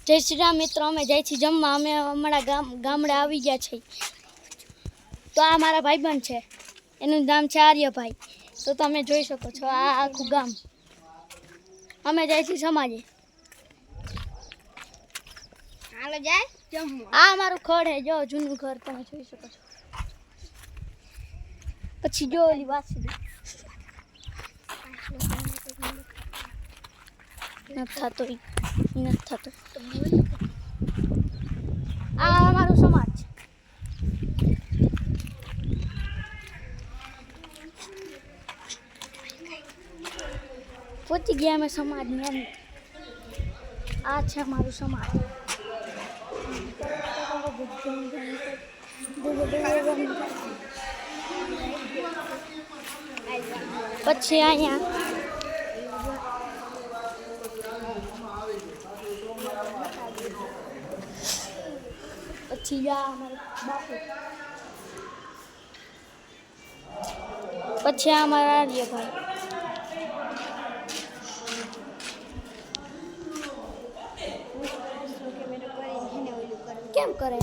જય શ્રી રામ મિત્રો, અમે જાય છીએ જમવા. અમે અમારા ગામડે આવી ગયા છીએ. તો આ મારા ભાઈબંધ છે, એનું નામ છે આર્યભાઈ. તો તમે જોઈ શકો છો આ આખું ગામ. અમે જાય છીએ સમાજે. હાલો જાય જમવા. આ અમારું ખડ હે, જો જૂનું ઘર તમે જોઈ શકો છો. પછી જો ઓલી વાસી નથી થતો. આ અમારું સમાજ છે. પહોંચી ગયા અમે સમાજની અંદર. આ છે અમારું સમાજ. પછી અહીંયા પછી અમારા બાપુ, પછી અમારા આર્યભાઈ. કેમ કરે?